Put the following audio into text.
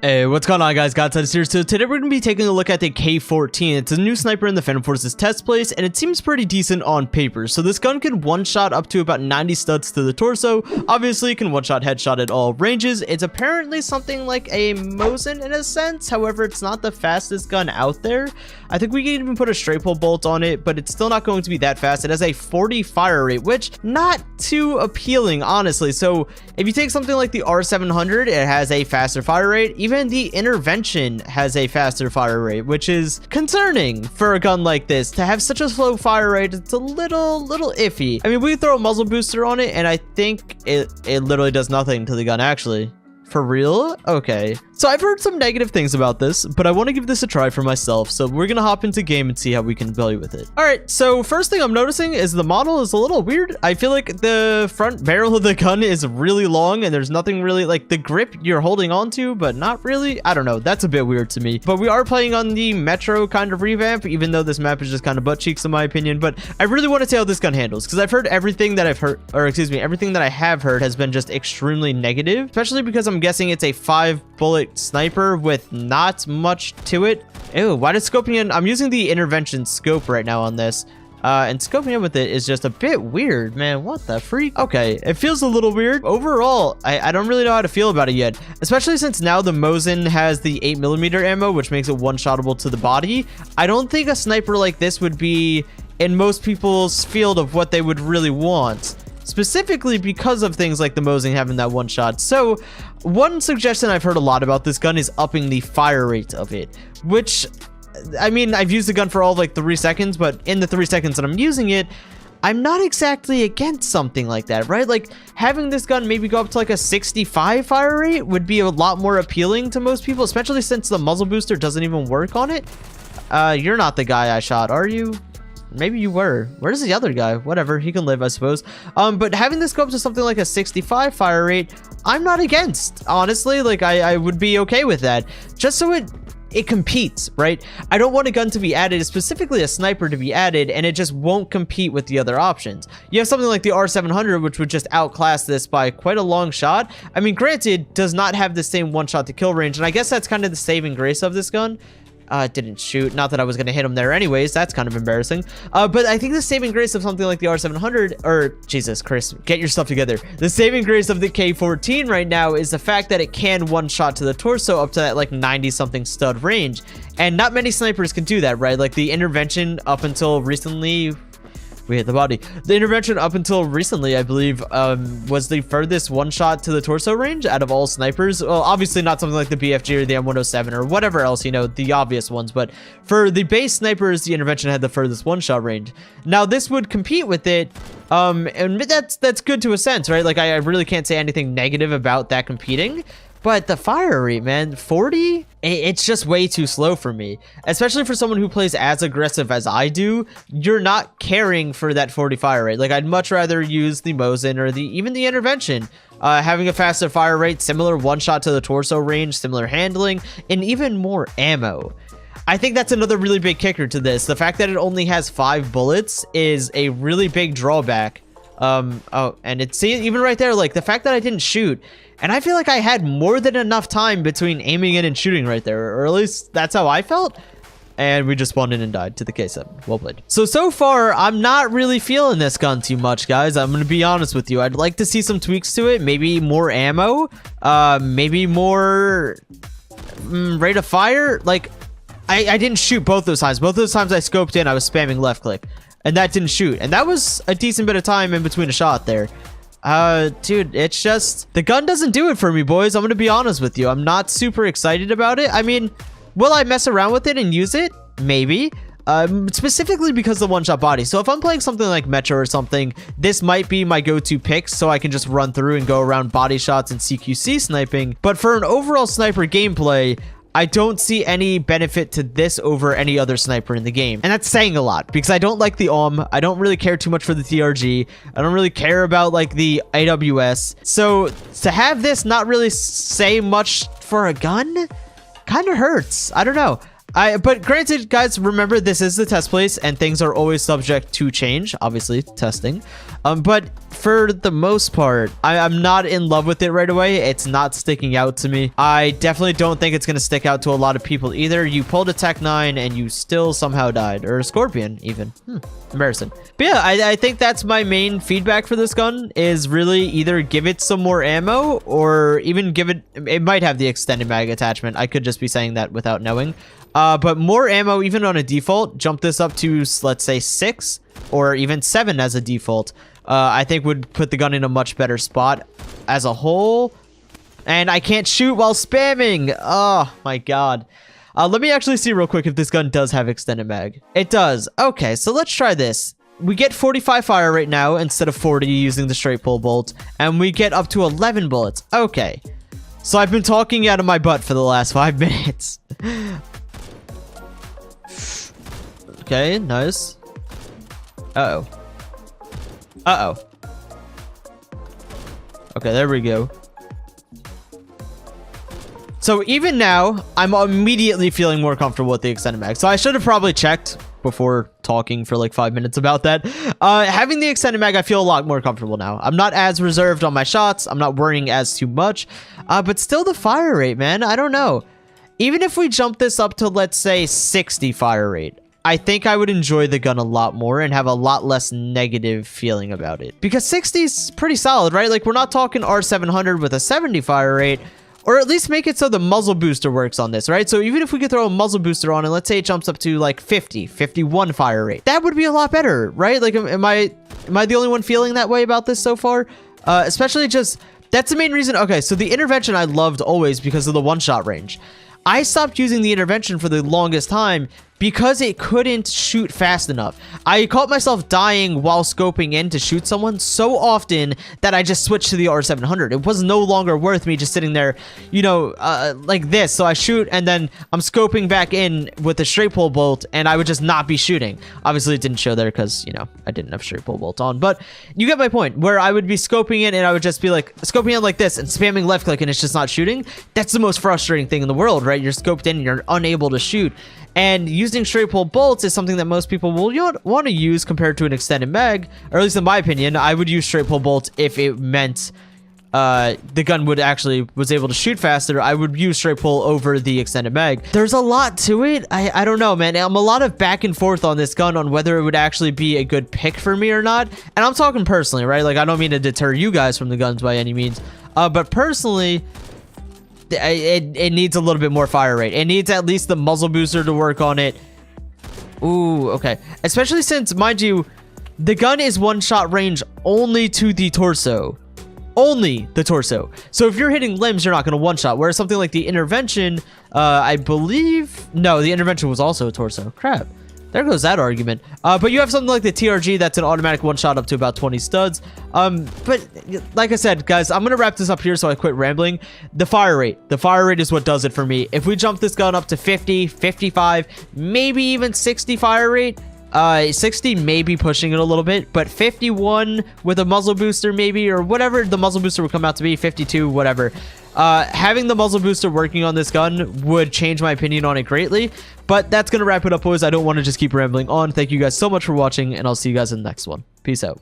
Hey, what's going on, guys? Godstatus here. So today we're going to be taking a look at the K14. It's a new sniper in the Phantom Forces test place, and it seems pretty decent on paper. So this gun can one-shot up to about 90 studs to the torso. Obviously, it can one-shot headshot at all ranges. It's apparently something like a Mosin in a sense. However, it's not the fastest gun out there. I think we can even put a straight pull bolt on it, but it's still not going to be that fast. It has a 40 fire rate, which not too appealing, honestly. So if you take something like the R700, it has a faster fire rate. Even the Intervention has a faster fire rate, which is concerning for a gun like this. To have such a slow fire rate, it's a little iffy. I mean, we throw a muzzle booster on it, and I think it literally does nothing to the gun, actually. For real? Okay. So I've heard some negative things about this, but I want to give this a try for myself. So we're going to hop into game and see how we can play with it. All right. So first thing I'm noticing is the model is a little weird. I feel like the front barrel of the gun is really long and there's nothing really like the grip you're holding on to, but not really. I don't know. That's a bit weird to me, but we are playing on the Metro kind of revamp, even though this map is just kind of butt cheeks in my opinion. But I really want to see how this gun handles because I've heard everything that I've heard, or excuse me, everything that I have heard has been just extremely negative, especially because I'm guessing it's a 5-bullet sniper with not much to it. Ew, why did scoping in? I'm using the intervention scope right now on this. And scoping in with it is just a bit weird, man. What the freak? Okay, it feels a little weird. Overall, I don't really know how to feel about it yet, especially since now the Mosin has the 8mm ammo, which makes it one-shottable to the body. I don't think a sniper like this would be in most people's field of what they would really want, specifically because of things like the Mosin having that one shot. So one suggestion I've heard a lot about this gun is upping the fire rate of it, which, I mean, I've used the gun for all of like 3 seconds, but in the 3 seconds that I'm using it, I'm not exactly against something like that, right? Like having this gun maybe go up to like a 65 fire rate would be a lot more appealing to most people, especially since the muzzle booster doesn't even work on it. You're not the guy I shot, are you? Maybe you were. Where's the other guy? Whatever, he can live, I suppose. But having this go up to something like a 65 fire rate, I'm not against, honestly. Like I would be okay with that, just so it competes, right? I don't want a gun to be added, specifically a sniper to be added, and it just won't compete with the other options. You have something like the R700, which would just outclass this by quite a long shot. I mean, granted, does not have the same one-shot to kill range, and I guess that's kind of the saving grace of this gun. Didn't shoot. Not that I was going to hit him there anyways. That's kind of embarrassing. But I think the saving grace of something like the R700, or Jesus Christ, get your stuff together. The saving grace of the K14 right now is the fact that it can one-shot to the torso up to that like 90-something stud range. And not many snipers can do that, right? Like the intervention up until recently, we hit the body. The intervention up until recently, I believe, was the furthest one-shot to the torso range out of all snipers. Well, obviously not something like the BFG or the M107 or whatever else, you know, the obvious ones. But for the base snipers, the intervention had the furthest one-shot range. Now, this would compete with it, and that's good to a sense, right? Like, I really can't say anything negative about that competing. But the fire rate, man, 40? It's just way too slow for me. Especially for someone who plays as aggressive as I do, you're not caring for that 40 fire rate. Like, I'd much rather use the Mosin or even the intervention. Having a faster fire rate, similar one-shot to the torso range, similar handling, and even more ammo. I think that's another really big kicker to this. The fact that it only has 5 bullets is a really big drawback. Oh, and it's even right there, like the fact that I didn't shoot, and I feel like I had more than enough time between aiming in and shooting right there, or at least that's how I felt. And we just spawned in and died to the K7. Well played. So far, I'm not really feeling this gun too much, guys. I'm going to be honest with you. I'd like to see some tweaks to it. Maybe more ammo. Maybe more rate of fire. Like, I didn't shoot both those times. Both those times I scoped in, I was spamming left click. And that didn't shoot. And that was a decent bit of time in between a shot there. Dude, it's just, the gun doesn't do it for me, boys. I'm going to be honest with you. I'm not super excited about it. I mean, will I mess around with it and use it? Maybe. Specifically because of the one-shot body. So if I'm playing something like Metro or something, this might be my go-to pick, so I can just run through and go around body shots and CQC sniping. But for an overall sniper gameplay, I don't see any benefit to this over any other sniper in the game. And that's saying a lot because I don't like the I don't really care too much for the TRG. I don't really care about like the AWS. So to have this not really say much for a gun kind of hurts. I don't know. But granted, guys, remember this is the test place and things are always subject to change, obviously testing. But for the most part, I'm not in love with it right away. It's not sticking out to me. I definitely don't think it's going to stick out to a lot of people either. You pulled a Tech 9 and you still somehow died, or a Scorpion even. Embarrassing. But yeah, I think that's my main feedback for this gun, is really either give it some more ammo or even give it might have the extended mag attachment. I could just be saying that without knowing. But more ammo, even on a default, jump this up to, let's say, 6 or even 7 as a default, I think would put the gun in a much better spot as a whole. And I can't shoot while spamming. Oh, my God. Let me actually see real quick if this gun does have extended mag. It does. Okay, so let's try this. We get 45 fire rate now instead of 40 using the straight pull bolt. And we get up to 11 bullets. Okay. So I've been talking out of my butt for the last 5 minutes. Okay, nice. Uh-oh. Uh-oh. Okay, there we go. So even now, I'm immediately feeling more comfortable with the extended mag. So I should have probably checked before talking for like 5 minutes about that. Having the extended mag, I feel a lot more comfortable now. I'm not as reserved on my shots. I'm not worrying as too much. But still the fire rate, man. I don't know. Even if we jump this up to, let's say, 60 fire rate, I think I would enjoy the gun a lot more and have a lot less negative feeling about it. Because 60 is pretty solid, right? Like, we're not talking R700 with a 70 fire rate, or at least make it so the muzzle booster works on this, right? So even if we could throw a muzzle booster on and let's say it jumps up to like 50, 51 fire rate, that would be a lot better, right? Like, am I the only one feeling that way about this so far? Especially just, that's the main reason. Okay, so the intervention I loved always because of the one-shot range. I stopped using the intervention for the longest time because it couldn't shoot fast enough. I caught myself dying while scoping in to shoot someone so often that I just switched to the R700. It was no longer worth me just sitting there, you know, like this. So I shoot and then I'm scoping back in with the straight pull bolt and I would just not be shooting. Obviously it didn't show there because, you know, I didn't have straight pull bolt on, but you get my point, where I would be scoping in and I would just be like scoping in like this and spamming left click and it's just not shooting. That's the most frustrating thing in the world, right? You're scoped in and you're unable to shoot. And using straight pull bolts is something that most people will want to use compared to an extended mag, or at least in my opinion. I would use straight pull bolts if it meant the gun was able to shoot faster. I would use straight pull over the extended mag. There's a lot to it. I don't know, man. I'm a lot of back and forth on this gun on whether it would actually be a good pick for me or not. And I'm talking personally, right? Like, I don't mean to deter you guys from the guns by any means, but personally, it needs a little bit more fire rate. It needs at least the muzzle booster to work on it. Ooh, okay. Especially since, mind you, the gun is one-shot range only to the torso. Only the torso. So if you're hitting limbs, you're not going to one-shot. Whereas something like the intervention, I believe... No, the intervention was also a torso. Crap. There goes that argument. But you have something like the TRG that's an automatic one-shot up to about 20 studs. But like I said, guys, I'm going to wrap this up here so I quit rambling. The fire rate is what does it for me. If we jump this gun up to 50, 55, maybe even 60 fire rate, 60 maybe pushing it a little bit, but 51 with a muzzle booster maybe, or whatever the muzzle booster would come out to be, 52, whatever. Having the muzzle booster working on this gun would change my opinion on it greatly. But that's going to wrap it up, boys. I don't want to just keep rambling on. Thank you guys so much for watching, and I'll see you guys in the next one. Peace out.